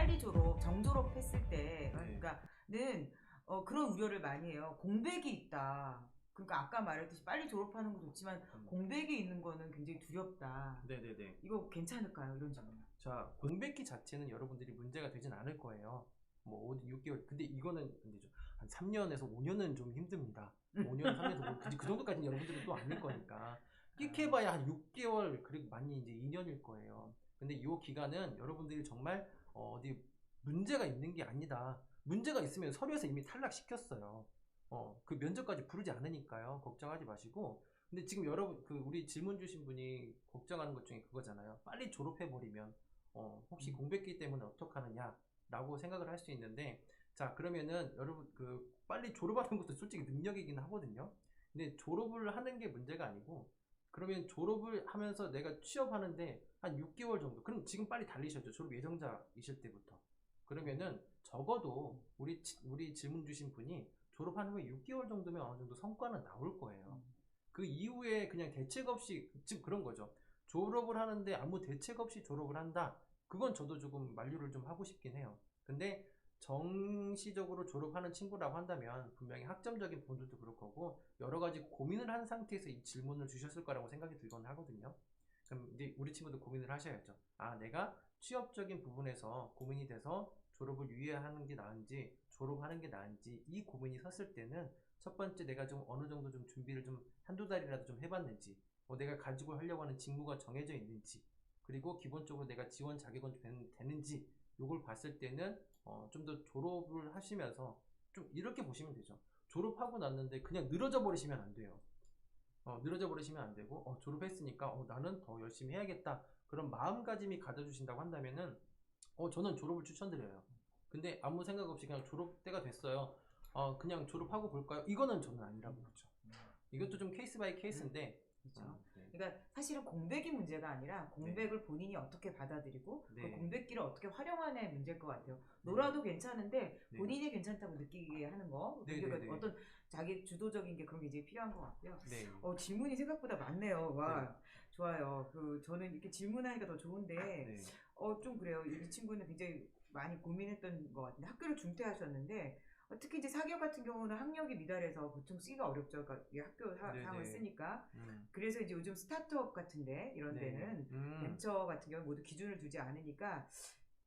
빨리 정졸업했을 때, 네. 그러니까는 그런 우려를 많이 해요. 공백이 있다. 그러니까 아까 말했듯이 빨리 졸업하는 거 좋지만 공백이 있는 거는 굉장히 두렵다. 네네네. 이거 괜찮을까요? 이런 질문. 자, 공백기 자체는 여러분들이 문제가 되진 않을 거예요. 뭐 6개월. 근데 이거는 근데 한 3년에서 5년은 좀 힘듭니다. 5년, 3년에서 5년. 그 정도까지는 여러분들은 또 아닐 거니까. 끼케봐야 한 6개월, 그리고 많이 이제 2년일 거예요. 근데 이 기간은 여러분들이 정말 어디 문제가 있는 게 아니다. 문제가 있으면 서류에서 이미 탈락시켰어요. 그 면접까지 부르지 않으니까요. 걱정하지 마시고. 근데 지금 여러분, 우리 질문 주신 분이 걱정하는 것 중에 그거잖아요. 빨리 졸업해버리면, 혹시 공백기 때문에 어떡하느냐, 라고 생각을 할 수 있는데, 자, 그러면은 여러분, 빨리 졸업하는 것도 솔직히 능력이긴 하거든요. 근데 졸업을 하는 게 문제가 아니고, 그러면 졸업을 하면서 내가 취업하는데 한 6개월 정도, 그럼 지금 빨리 달리셔야죠. 졸업 예정자이실 때부터. 그러면은 적어도 우리 질문 주신 분이 졸업한 후에 6개월 정도면 어느 정도 성과는 나올 거예요. 그 이후에 그냥 대책 없이, 즉 그런 거죠. 졸업을 하는데 아무 대책 없이 졸업을 한다. 그건 저도 조금 만류를 좀 하고 싶긴 해요. 근데 정시적으로 졸업하는 친구라고 한다면 분명히 학점적인 부분들도 그럴 거고 여러 가지 고민을 한 상태에서 이 질문을 주셨을 거라고 생각이 들곤 하거든요. 그럼 이제 우리 친구도 고민을 하셔야죠. 아, 내가 취업적인 부분에서 고민이 돼서 졸업을 유예하는 게 나은지 졸업하는 게 나은지 이 고민이 섰을 때는 첫 번째 내가 좀 어느 정도 좀 준비를 좀 한두 달이라도 좀 해봤는지 내가 가지고 하려고 하는 직무가 정해져 있는지 그리고 기본적으로 내가 지원 자격은 되는지 요걸 봤을 때는 좀 더 졸업을 하시면서 좀 이렇게 보시면 되죠. 졸업하고 났는데 그냥 늘어져 버리시면 안 돼요. 늘어져 버리시면 안 되고 졸업했으니까 나는 더 열심히 해야겠다 그런 마음가짐이 가져주신다고 한다면은 저는 졸업을 추천드려요. 근데 아무 생각 없이 그냥 졸업 때가 됐어요. 그냥 졸업하고 볼까요? 이거는 저는 아니라고 보죠. 이것도 좀 케이스 바이 케이스인데. 그렇죠. 네. 그러니까 사실은 공백이 문제가 아니라 공백을 네. 본인이 어떻게 받아들이고 네. 그 공백기를 어떻게 활용하냐의 문제일 것 같아요. 놀아도 괜찮은데 네. 본인이 괜찮다고 느끼게 하는 거, 네. 그러니까 네. 어떤 자기 주도적인 게 그런 게 이제 필요한 것 같고요. 네. 질문이 생각보다 많네요. 와, 네. 좋아요. 저는 이렇게 질문하니까 더 좋은데 네. 좀 그래요. 이 친구는 굉장히 많이 고민했던 것 같은데 학교를 중퇴하셨는데 특히 이제 사기업 같은 경우는 학력이 미달해서 보통 쓰기가 어렵죠. 그러니까 이 학교 상황을 쓰니까. 그래서 이제 요즘 스타트업 같은데 이런 데는 벤처 같은 경우 모두 기준을 두지 않으니까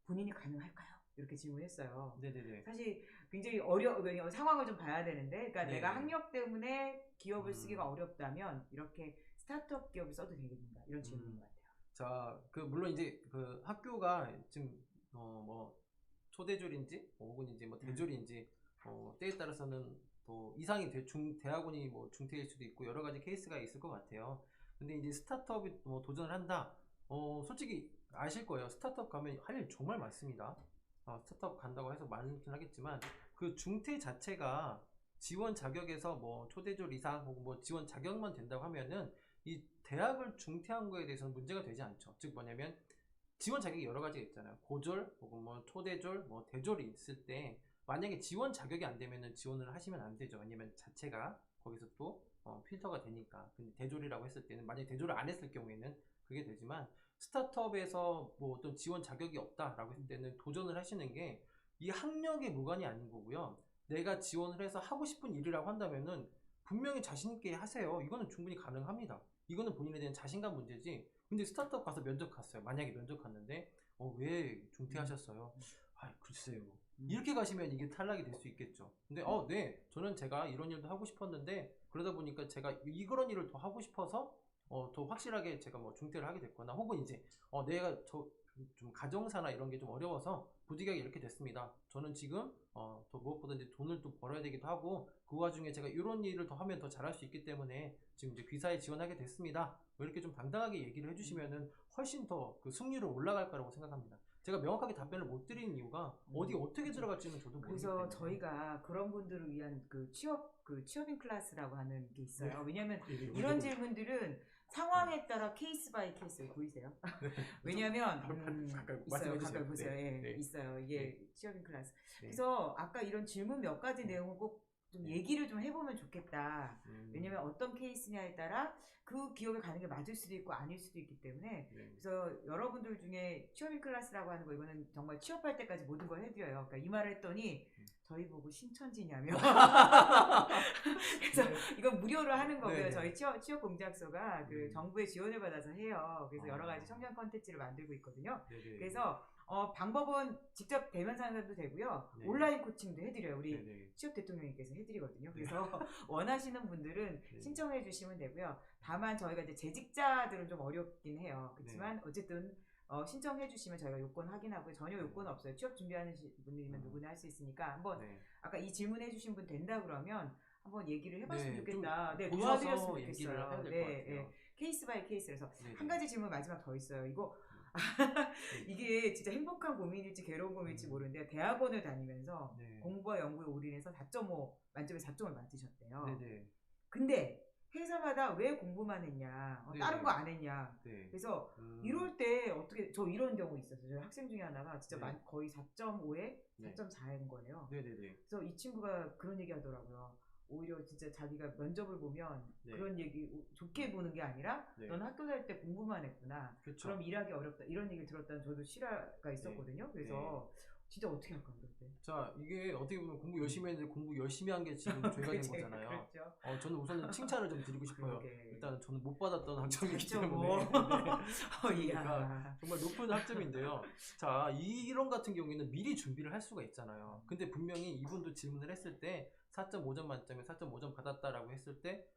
본인이 가능할까요? 이렇게 질문했어요. 네네네. 사실 굉장히 왜냐면 상황을 좀 봐야 되는데, 그러니까 내가 학력 때문에 기업을 쓰기가 어렵다면 이렇게 스타트업 기업을 써도 되겠는가 이런 질문인 것 같아요. 자, 물론 이제 학교가 지금 뭐 초대졸인지 혹은 이제 뭐 대졸인지 때에 따라서는 또 이상이 대학원이 뭐 중퇴일 수도 있고 여러 가지 케이스가 있을 것 같아요. 근데 이제 스타트업에 뭐 도전을 한다. 솔직히 아실 거예요. 스타트업 가면 할 일 정말 많습니다. 스타트업 간다고 해서 많긴 하겠지만 그 중퇴 자체가 지원 자격에서 뭐 초대졸 이상 혹은 뭐 지원 자격만 된다고 하면은 이 대학을 중퇴한 거에 대해서는 문제가 되지 않죠. 즉 뭐냐면 지원 자격이 여러 가지가 있잖아요. 고졸 혹은 뭐 초대졸 뭐 대졸이 있을 때 만약에 지원 자격이 안 되면은 지원을 하시면 안 되죠. 왜냐면 자체가 거기서 또 필터가 되니까. 근데 대졸이라고 했을 때는 만약에 대졸을 안 했을 경우에는 그게 되지만 스타트업에서 뭐 어떤 지원 자격이 없다라고 했을 때는 도전을 하시는 게 이 학력의 무관이 아닌 거고요. 내가 지원을 해서 하고 싶은 일이라고 한다면은 분명히 자신 있게 하세요. 이거는 충분히 가능합니다. 이거는 본인에 대한 자신감 문제지. 근데 스타트업 가서 면접 갔어요. 만약에 면접 갔는데 왜 중퇴하셨어요? 글쎄요. 이렇게 가시면 이게 탈락이 될 수 있겠죠. 근데 네, 저는 제가 이런 일도 하고 싶었는데 그러다 보니까 제가 이런 일을 더 하고 싶어서 더 확실하게 제가 뭐 중퇴를 하게 됐거나 혹은 이제 내가 좀 가정사나 이런 게 좀 어려워서 부득이하게 이렇게 됐습니다. 저는 지금 더 무엇보다 이제 돈을 또 벌어야 되기도 하고 그 와중에 제가 이런 일을 더 하면 더 잘할 수 있기 때문에 지금 이제 귀사에 지원하게 됐습니다. 이렇게 좀 당당하게 얘기를 해주시면은 훨씬 더 그 승률은 올라갈 거라고 생각합니다. 제가 명확하게 답변을 못 드리는 이유가 어떻게 들어갈지는 저도 모르기 때문에. 그래서 저희가 그런 분들을 위한 취업인 클래스라고 하는 게 있어요. 네. 왜냐면 이런 질문들은 상황에 따라 케이스 바이 케이스 보이세요? 왜냐면 있어요. 가까이 보세요. 네. 있어요. 이게 취업인 클래스. 그래서 아까 이런 질문 몇 가지 내용을 꼭 좀 얘기를 좀 해보면 좋겠다. 왜냐면 어떤 케이스냐에 따라 그 기업에 가는 게 맞을 수도 있고 아닐 수도 있기 때문에 그래서 여러분들 중에 취업인 클래스라고 하는 거 이거는 정말 취업할 때까지 모든 걸 해드려요. 그러니까 이 말을 했더니 저희 보고 신천지냐며. 그래서 이건 무료로 하는 거고요. 저희 취업 공작소가 그 정부의 지원을 받아서 해요. 그래서 여러 가지 청년 컨텐츠를 만들고 있거든요. 그래서 방법은 직접 대면 상담도 되고요. 온라인 코칭도 해드려요. 우리 취업 대통령님께서 해드리거든요. 그래서 원하시는 분들은 신청해 주시면 되고요. 다만 저희가 이제 재직자들은 좀 어렵긴 해요. 그렇지만 어쨌든 신청해 주시면 저희가 요건 확인하고요. 전혀 요건은 없어요. 취업 준비하는 분이면 누구나 할 수 있으니까 한번 아까 이 질문해 주신 분 된다 그러면 한번 얘기를 해봤으면 좋겠다. 네, 도와드렸으면 좋겠어요. 케이스 바이 케이스라서 한 가지 질문 마지막 더 있어요. 이거 이게 진짜 행복한 고민일지 괴로운 고민일지 모르는데 대학원을 다니면서 공부와 연구에 올인해서 4.5 만점에 4점을 맞으셨대요. 근데 회사마다 왜 공부만 했냐, 다른 거 안 했냐. 그래서 이럴 때 어떻게 저 이런 경우 있었어요. 저희 학생 중에 하나가 진짜 거의 4.5에 4.4인 거예요. 그래서 이 친구가 그런 얘기 하더라고요. 오히려 진짜 자기가 면접을 보면 그런 얘기 좋게 보는 게 아니라 넌 학교 다닐 때 공부만 했구나. 그럼 일하기 어렵다. 이런 얘기를 들었다는 저도 실화가 있었거든요. 그래서 진짜 어떻게 할까 그럴 때. 자, 이게 어떻게 보면 공부 열심히 했는데 공부 열심히 한 게 지금 죄가 된 거잖아요. 저는 우선은 칭찬을 좀 드리고 싶어요. 일단 저는 못 받았던 학점이기 때문에 그러니까 정말 높은 학점인데요. 자, 이런 같은 경우에는 미리 준비를 할 수가 있잖아요. 근데 분명히 이분도 질문을 했을 때 4.5점 만점에 4.5점 받았다라고 했을 때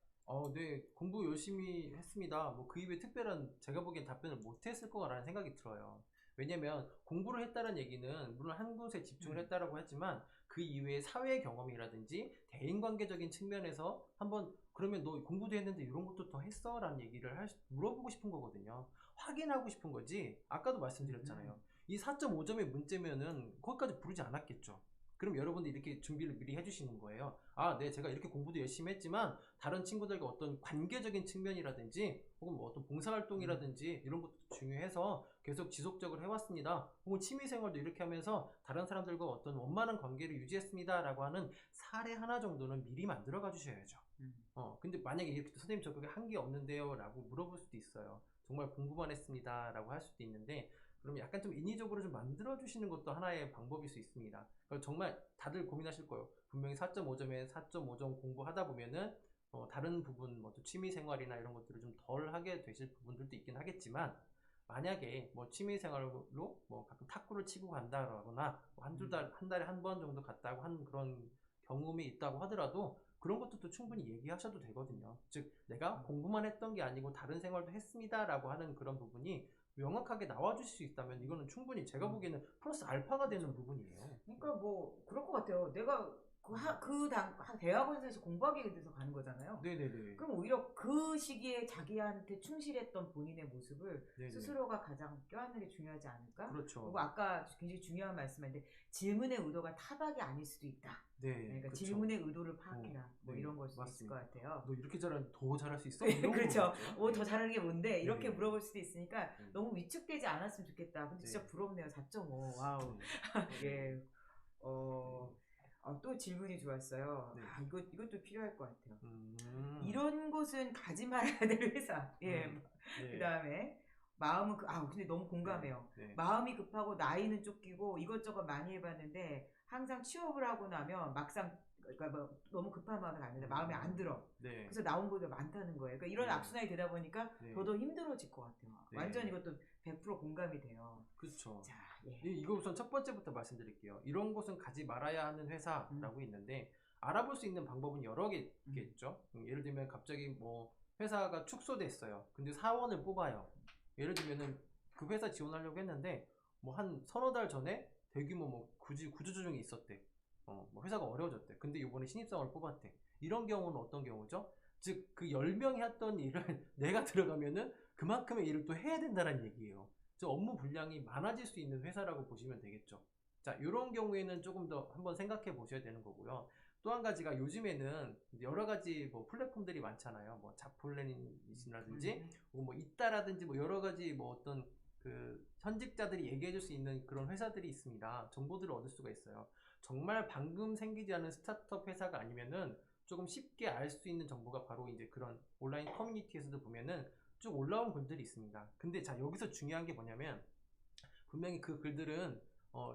네, 공부 열심히 했습니다. 뭐 그 이후에 특별한 제가 보기엔 답변을 못 했을 거라는 생각이 들어요. 왜냐면 공부를 했다는 얘기는 물론 한 곳에 집중을 했다라고 하지만 그 이외에 사회 경험이라든지 대인관계적인 측면에서 한번 그러면 너 공부도 했는데 이런 것도 더 했어? 라는 얘기를 물어보고 싶은 거거든요. 확인하고 싶은 거지. 아까도 말씀드렸잖아요. 이 4.5점의 문제면은 거기까지 부르지 않았겠죠. 그럼 여러분들이 이렇게 준비를 미리 해주시는 거예요. 네, 제가 이렇게 공부도 열심히 했지만 다른 친구들과 어떤 관계적인 측면이라든지 혹은 뭐 어떤 봉사활동이라든지 이런 것도 중요해서 계속 지속적으로 해왔습니다. 혹은 취미생활도 이렇게 하면서 다른 사람들과 어떤 원만한 관계를 유지했습니다. 라고 하는 사례 하나 정도는 미리 만들어가 주셔야죠. 근데 만약에 이렇게 선생님 저 그게 한 게 없는데요 라고 물어볼 수도 있어요. 정말 공부만 했습니다 라고 할 수도 있는데 그럼 약간 좀 인위적으로 좀 만들어주시는 것도 하나의 방법일 수 있습니다. 정말 다들 고민하실 거예요. 분명히 4.5점에 4.5점 공부하다 보면은 다른 부분, 뭐 취미생활이나 이런 것들을 좀 덜 하게 되실 부분들도 있긴 하겠지만 만약에 뭐 취미생활로 뭐 가끔 탁구를 치고 간다거나 한 달에 한 번 정도 갔다고 한 그런 경험이 있다고 하더라도 그런 것도 충분히 얘기하셔도 되거든요. 즉 내가 공부만 했던 게 아니고 다른 생활도 했습니다 라고 하는 그런 부분이 명확하게 나와줄 수 있다면 이거는 충분히 제가 보기에는 플러스 알파가 되는 부분이에요. 그러니까 뭐 그럴 것 같아요. 내가 대학원에서 공부하기 위해서 가는 거잖아요. 네네네. 그럼 오히려 그 시기에 자기한테 충실했던 본인의 모습을 스스로가 가장 껴안는 게 중요하지 않을까? 그렇죠. 그리고 아까 굉장히 중요한 말씀인데 질문의 의도가 타박이 아닐 수도 있다. 그러니까 그쵸. 질문의 의도를 파악해라. 뭐 이런 걸 수도 있을 것 같아요. 너 이렇게 잘하면 더 잘할 수 있어? 그렇죠. 더 잘하는 게 뭔데? 이렇게 물어볼 수도 있으니까 너무 위축되지 않았으면 좋겠다. 근데 진짜 부럽네요. 4.5. 와우. 예. 또 질문이 좋았어요. 이것도 필요할 것 같아요. 이런 곳은 가지 말아야 될 회사. 그 다음에 마음은 근데 너무 공감해요. 마음이 급하고 나이는 쫓기고 이것저것 많이 해봤는데 항상 취업을 하고 나면 막상 그러니까 뭐 너무 급한 마음에 갔는데 마음에 안 들어. 그래서 나온 곳이 많다는 거예요. 그러니까 이런 악순환이 되다 보니까 더더 힘들어질 것 같아요. 완전 이것도 100% 공감이 돼요. 그렇죠. 자, 이거 우선 첫 번째부터 말씀드릴게요. 이런 곳은 가지 말아야 하는 회사라고 있는데 알아볼 수 있는 방법은 여러 개겠죠. 예를 들면 갑자기 뭐 회사가 축소됐어요. 근데 사원을 뽑아요. 예를 들면은 그 회사 지원하려고 했는데 뭐 한 서너 달 전에 대규모 뭐 구조조정이 있었대. 뭐 회사가 어려워졌대. 근데 이번에 신입사원을 뽑았대. 이런 경우는 어떤 경우죠? 즉 그 10명이 했던 일을 내가 들어가면은 그만큼의 일을 또 해야 된다는 얘기예요. 저 업무 분량이 많아질 수 있는 회사라고 보시면 되겠죠. 자, 이런 경우에는 조금 더 한번 생각해 보셔야 되는 거고요. 또 한 가지가 요즘에는 여러 가지 뭐 플랫폼들이 많잖아요. 뭐 잡플래닛이라든지 뭐 있다라든지 뭐 여러 가지 뭐 어떤 그 현직자들이 얘기해줄 수 있는 그런 회사들이 있습니다. 정보들을 얻을 수가 있어요. 정말 방금 생기지 않은 스타트업 회사가 아니면은 조금 쉽게 알 수 있는 정보가 바로 이제 그런 온라인 커뮤니티에서도 보면은 쭉 올라온 글들이 있습니다. 근데 자, 여기서 중요한 게 뭐냐면 분명히 그 글들은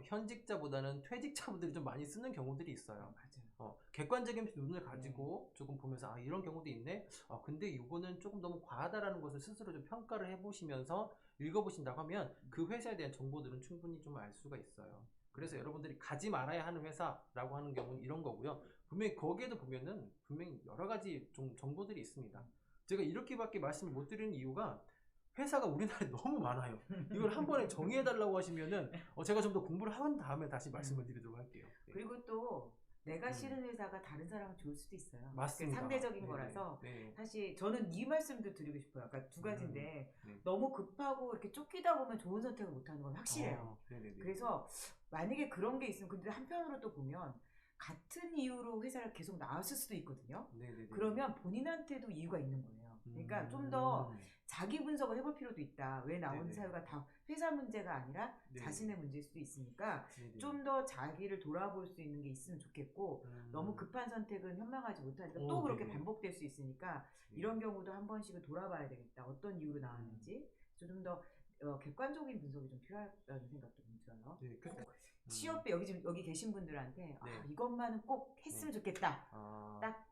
현직자보다는 퇴직자분들이 좀 많이 쓰는 경우들이 있어요. 맞아요. 객관적인 눈을 가지고 조금 보면서 아, 이런 경우도 있네. 근데 이거는 조금 너무 과하다라는 것을 스스로 좀 평가를 해보시면서 읽어보신다고 하면 그 회사에 대한 정보들은 충분히 좀 알 수가 있어요. 그래서 여러분들이 가지 말아야 하는 회사라고 하는 경우는 이런 거고요. 분명히 거기에도 보면은 분명히 여러 가지 좀 정보들이 있습니다. 제가 이렇게밖에 말씀을 못 드리는 이유가 회사가 우리나라에 너무 많아요. 이걸 한 번에 정의해달라고 하시면은 제가 좀 더 공부를 한 다음에 다시 말씀을 드리도록 할게요. 네. 그리고 또 내가 싫은 회사가 다른 사람은 좋을 수도 있어요. 맞습니다. 상대적인 네네. 거라서 네. 사실 저는 이 말씀도 드리고 싶어요. 그러니까 두 가지인데 네. 너무 급하고 이렇게 쫓기다 보면 좋은 선택을 못하는 건 확실해요. 그래서 만약에 그런 게 있으면 근데 한편으로 또 보면 같은 이유로 회사를 계속 나왔을 수도 있거든요. 네네네. 그러면 본인한테도 이유가 있는 거예요. 그러니까 좀 더 자기 분석을 해볼 필요도 있다. 왜 나온 네네. 사유가 다 회사 문제가 아니라 네네. 자신의 문제일 수도 있으니까 네네. 좀 더 자기를 돌아볼 수 있는 게 있으면 좋겠고 너무 급한 선택은 현명하지 못하니까 또 그렇게 네네. 반복될 수 있으니까 이런 경우도 한 번씩은 돌아봐야 되겠다. 어떤 이유로 나왔는지 좀 더 객관적인 분석이 좀 필요하다는 생각도 좀 들어요. 네, 취업에 여기 계신 분들한테 네. 이것만은 꼭 했으면 좋겠다. 딱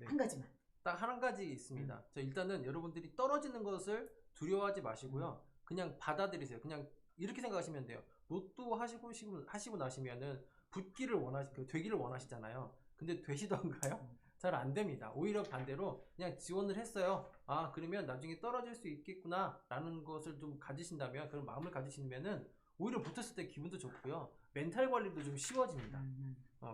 한 가지만. 딱 한 가지 있습니다. 자, 일단은 여러분들이 떨어지는 것을 두려워하지 마시고요. 그냥 받아들이세요. 그냥 이렇게 생각하시면 돼요. 로또 하시고 나시면은 되기를 원하시잖아요. 근데 되시던가요? 잘 안 됩니다. 오히려 반대로 그냥 지원을 했어요. 아, 그러면 나중에 떨어질 수 있겠구나 라는 것을 좀 가지신다면, 그런 마음을 가지시면은 오히려 붙었을 때 기분도 좋고요. 멘탈 관리도 좀 쉬워집니다.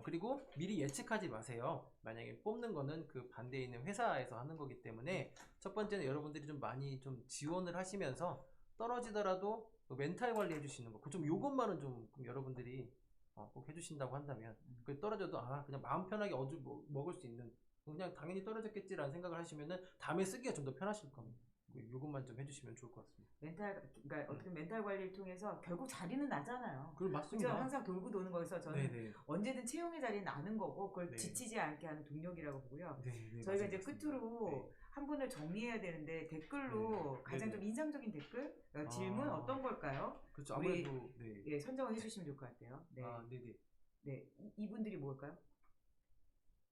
그리고 미리 예측하지 마세요. 만약에 뽑는 거는 그 반대에 있는 회사에서 하는 거기 때문에 첫 번째는 여러분들이 좀 많이 좀 지원을 하시면서 떨어지더라도 멘탈 관리 해주시는 거. 좀 요것만은 좀 여러분들이 꼭 해주신다고 한다면, 떨어져도 그냥 마음 편하게 먹을 수 있는, 그냥 당연히 떨어졌겠지라는 생각을 하시면은 다음에 쓰기가 좀 더 편하실 겁니다. 요것만 좀 해주시면 좋을 것 같습니다. 그러니까 어떻게 멘탈 관리를 통해서 결국 자리는 나잖아요. 그럼 맞습니다. 그렇죠? 항상 돌고 도는 거에서 저는 네네. 언제든 채용의 자리는 나는 거고 그걸 네. 지치지 않게 하는 동력이라고 보고요. 네, 저희가 맞습니다. 이제 끝으로 한 분을 정리해야 되는데 댓글로 가장 좀 인상적인 댓글 질문 어떤 걸까요? 그렇죠. 아무래도 예, 선정을 해주시면 좋을 것 같아요. 네. 네네. 네, 이분들이 뭘까요?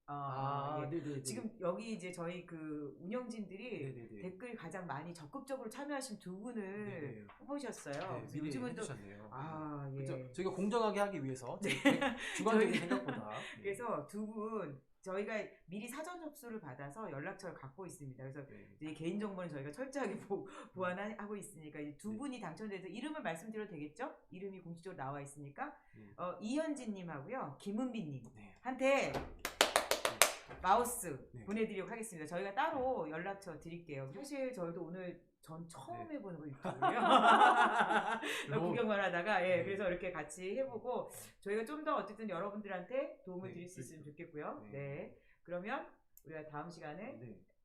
예. 네네네. 지금 여기 이제 저희 그 운영진들이 네네네. 댓글 가장 많이 적극적으로 참여하신 두 분을 뽑으셨어요. 네, 그래서 요즘은 또 해주셨네요. 예. 그렇죠. 저희가 공정하게 하기 위해서 주관적인 생각보다. 그래서 두 분 저희가 미리 사전 접수를 받아서 연락처를 갖고 있습니다. 그래서 이제 개인 정보는 저희가 철저하게 보완하고 있으니까 이제 두 분이 당첨돼서 이름을 말씀드려도 되겠죠? 이름이 공식적으로 나와 있으니까 이현진님하고요, 김은비님한테 마우스 보내드리도록 하겠습니다. 저희가 따로 연락처 드릴게요. 사실 저희도 오늘 전 처음 해보는 거 유튜브요. 구경만 하다가 그래서 이렇게 같이 해보고 저희가 좀 더 어쨌든 여러분들한테 도움을 드릴 수 있으면 좋겠고요. 네. 그러면 우리가 다음 시간에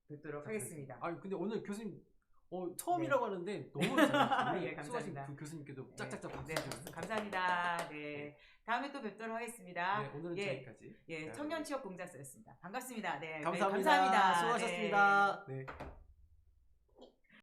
뵙도록 하겠습니다. 근데 오늘 교수님 처음이라고 하는데 너무 잘하셨어요. 예, 감사합니다. 그 교수님께도 짝짝짝 박수. 네, 감사합니다. 네. 다음에 또 뵙도록 하겠습니다. 네, 오늘은 저기까지. 청년 취업 공작소였습니다. 반갑습니다. 네, 감사합니다. 감사합니다. 수고하셨습니다. 네.